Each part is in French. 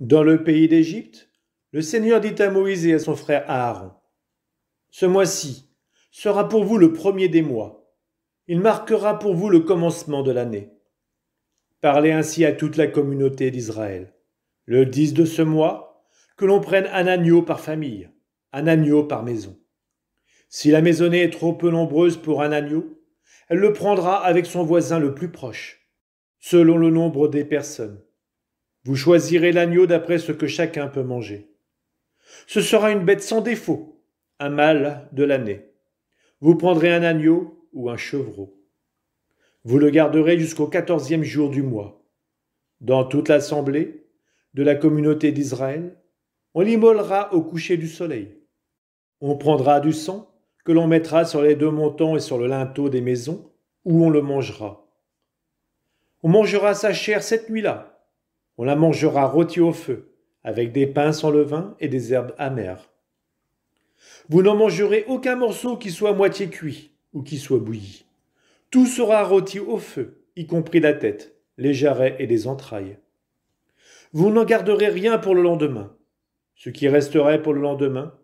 Dans le pays d'Égypte, le Seigneur dit à Moïse et à son frère Aaron, ce mois-ci sera pour vous le premier des mois. Il marquera pour vous le commencement de l'année. Parlez ainsi à toute la communauté d'Israël. Le 10 de ce mois, que l'on prenne un agneau par famille, un agneau par maison. Si la maisonnée est trop peu nombreuse pour un agneau, elle le prendra avec son voisin le plus proche, selon le nombre des personnes. Vous choisirez l'agneau d'après ce que chacun peut manger. Ce sera une bête sans défaut, un mâle de l'année. Vous prendrez un agneau ou un chevreau. Vous le garderez jusqu'au 14e jour du mois. Dans toute l'assemblée de la communauté d'Israël, on l'immolera au coucher du soleil. On prendra du sang que l'on mettra sur les deux montants et sur le linteau des maisons où on le mangera. On mangera sa chair cette nuit-là. On la mangera rôtie au feu, avec des pains sans levain et des herbes amères. Vous n'en mangerez aucun morceau qui soit moitié cuit ou qui soit bouilli. Tout sera rôti au feu, y compris la tête, les jarrets et les entrailles. Vous n'en garderez rien pour le lendemain. Ce qui resterait pour le lendemain,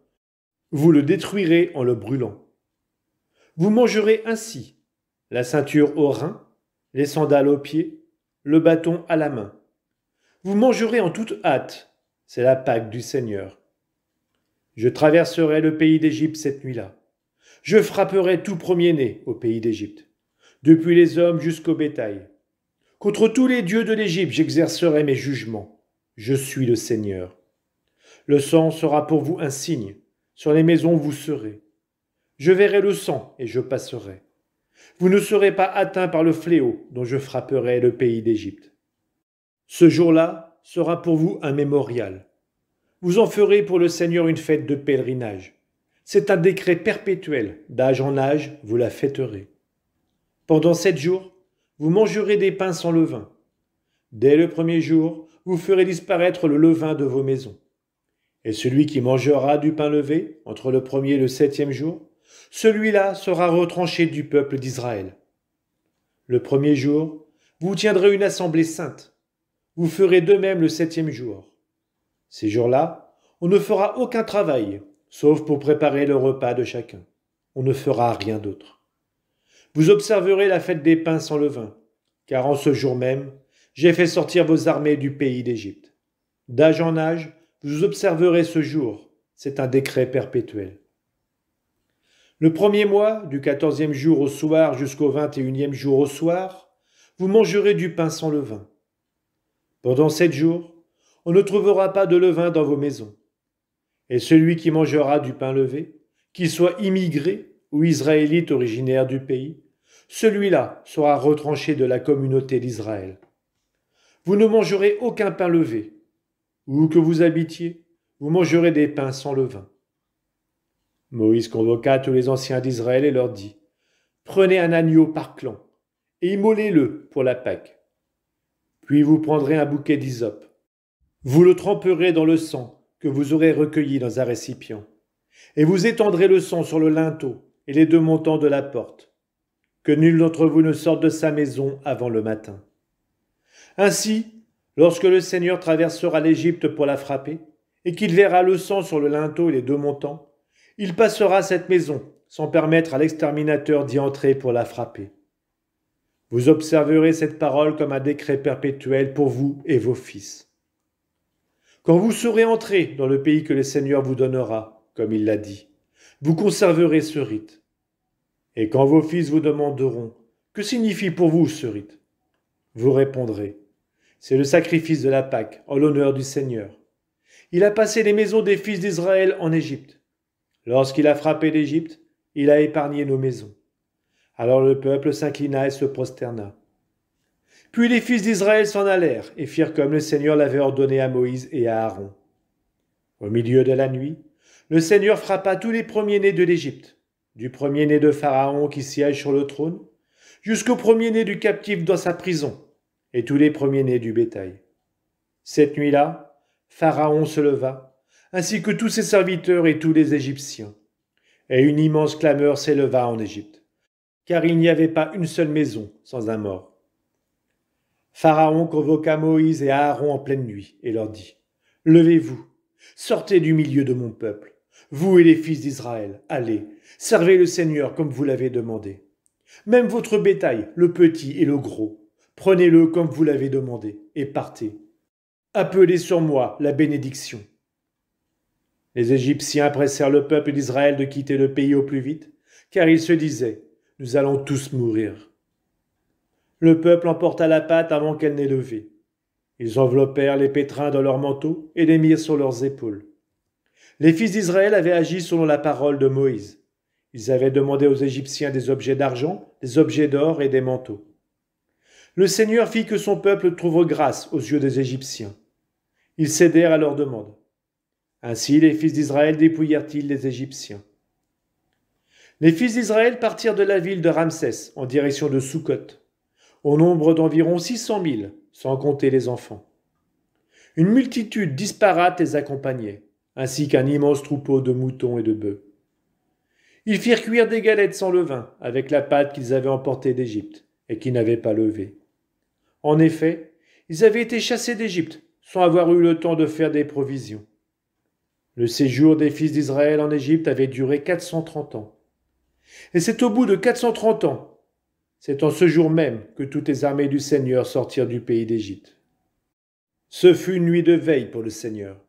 vous le détruirez en le brûlant. Vous mangerez ainsi la ceinture aux reins, les sandales aux pieds, le bâton à la main. Vous mangerez en toute hâte, c'est la Pâque du Seigneur. Je traverserai le pays d'Égypte cette nuit-là. Je frapperai tout premier-né au pays d'Égypte, depuis les hommes jusqu'au bétail. Contre tous les dieux de l'Égypte, j'exercerai mes jugements. Je suis le Seigneur. Le sang sera pour vous un signe. Sur les maisons où vous serez. Je verrai le sang et je passerai. Vous ne serez pas atteints par le fléau dont je frapperai le pays d'Égypte. Ce jour-là sera pour vous un mémorial. Vous en ferez pour le Seigneur une fête de pèlerinage. C'est un décret perpétuel, d'âge en âge, vous la fêterez. Pendant 7 jours, vous mangerez des pains sans levain. Dès le premier jour, vous ferez disparaître le levain de vos maisons. Et celui qui mangera du pain levé, entre le premier et le 7e jour, celui-là sera retranché du peuple d'Israël. Le premier jour, vous tiendrez une assemblée sainte. Vous ferez de même le 7e jour. Ces jours-là, on ne fera aucun travail, sauf pour préparer le repas de chacun. On ne fera rien d'autre. Vous observerez la fête des pains sans levain, car en ce jour même, j'ai fait sortir vos armées du pays d'Égypte. D'âge en âge, vous observerez ce jour, c'est un décret perpétuel. Le premier mois, du 14e jour au soir jusqu'au 21e jour au soir, vous mangerez du pain sans levain. Pendant 7 jours, on ne trouvera pas de levain dans vos maisons. Et celui qui mangera du pain levé, qu'il soit immigré ou israélite originaire du pays, celui-là sera retranché de la communauté d'Israël. Vous ne mangerez aucun pain levé. Où que vous habitiez, vous mangerez des pains sans levain. Moïse convoqua tous les anciens d'Israël et leur dit, prenez un agneau par clan et immolez-le pour la Pâque. Puis vous prendrez un bouquet d'hysope. Vous le tremperez dans le sang que vous aurez recueilli dans un récipient, et vous étendrez le sang sur le linteau et les deux montants de la porte. Que nul d'entre vous ne sorte de sa maison avant le matin. Ainsi, lorsque le Seigneur traversera l'Égypte pour la frapper, et qu'il verra le sang sur le linteau et les deux montants, il passera cette maison sans permettre à l'exterminateur d'y entrer pour la frapper. Vous observerez cette parole comme un décret perpétuel pour vous et vos fils. Quand vous serez entrés dans le pays que le Seigneur vous donnera, comme il l'a dit, vous conserverez ce rite. Et quand vos fils vous demanderont « Que signifie pour vous ce rite ?» vous répondrez « C'est le sacrifice de la Pâque en l'honneur du Seigneur. Il a passé les maisons des fils d'Israël en Égypte. Lorsqu'il a frappé l'Égypte, il a épargné nos maisons. » Alors le peuple s'inclina et se prosterna. Puis les fils d'Israël s'en allèrent et firent comme le Seigneur l'avait ordonné à Moïse et à Aaron. Au milieu de la nuit, le Seigneur frappa tous les premiers-nés de l'Égypte, du premier-né de Pharaon qui siège sur le trône, jusqu'au premier-né du captif dans sa prison, et tous les premiers-nés du bétail. Cette nuit-là, Pharaon se leva, ainsi que tous ses serviteurs et tous les Égyptiens. Et une immense clameur s'éleva en Égypte, car il n'y avait pas une seule maison sans un mort. Pharaon convoqua Moïse et Aaron en pleine nuit et leur dit Levez-vous, sortez du milieu de mon peuple, vous et les fils d'Israël, allez, servez le Seigneur comme vous l'avez demandé. Même votre bétail, le petit et le gros, prenez-le comme vous l'avez demandé, et partez. Appelez sur moi la bénédiction. Les Égyptiens pressèrent le peuple d'Israël de quitter le pays au plus vite, car ils se disaient, nous allons tous mourir. Le peuple emporta la pâte avant qu'elle n'ait levé. Ils enveloppèrent les pétrins dans leurs manteaux et les mirent sur leurs épaules. Les fils d'Israël avaient agi selon la parole de Moïse. Ils avaient demandé aux Égyptiens des objets d'argent, des objets d'or et des manteaux. Le Seigneur fit que son peuple trouve grâce aux yeux des Égyptiens. Ils cédèrent à leur demande. Ainsi les fils d'Israël dépouillèrent-ils les Égyptiens. Les fils d'Israël partirent de la ville de Ramsès en direction de Sukkot, au nombre d'environ 600 000, sans compter les enfants. Une multitude disparate les accompagnait, ainsi qu'un immense troupeau de moutons et de bœufs. Ils firent cuire des galettes sans levain, avec la pâte qu'ils avaient emportée d'Égypte, et qui n'avait pas levé. En effet, ils avaient été chassés d'Égypte, sans avoir eu le temps de faire des provisions. Le séjour des fils d'Israël en Égypte avait duré 430 ans. Et c'est au bout de 430 ans, c'est en ce jour même que toutes les armées du Seigneur sortirent du pays d'Égypte. Ce fut une nuit de veille pour le Seigneur,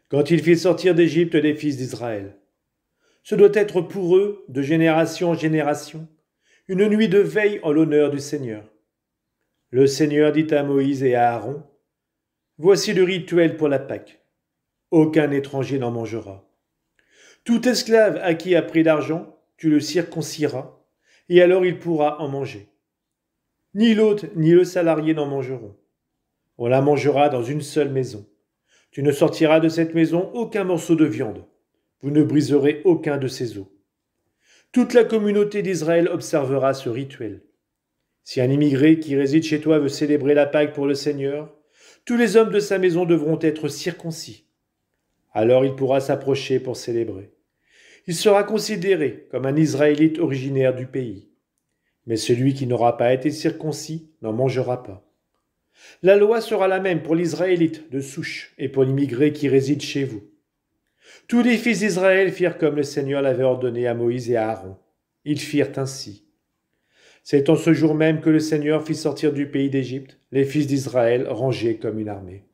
quand il fit sortir d'Égypte les fils d'Israël. Ce doit être pour eux, de génération en génération, une nuit de veille en l'honneur du Seigneur. Le Seigneur dit à Moïse et à Aaron, « Voici le rituel pour la Pâque. Aucun étranger n'en mangera. Tout esclave à qui a pris l'argent, tu le circoncieras, et alors il pourra en manger. Ni l'hôte ni le salarié n'en mangeront. On la mangera dans une seule maison. Tu ne sortiras de cette maison aucun morceau de viande. Vous ne briserez aucun de ses os. Toute la communauté d'Israël observera ce rituel. Si un immigré qui réside chez toi veut célébrer la Pâque pour le Seigneur, tous les hommes de sa maison devront être circoncis. Alors il pourra s'approcher pour célébrer. Il sera considéré comme un Israélite originaire du pays. Mais celui qui n'aura pas été circoncis n'en mangera pas. La loi sera la même pour l'Israélite de souche et pour l'immigré qui réside chez vous. Tous les fils d'Israël firent comme le Seigneur l'avait ordonné à Moïse et à Aaron. Ils firent ainsi. C'est en ce jour même que le Seigneur fit sortir du pays d'Égypte les fils d'Israël rangés comme une armée.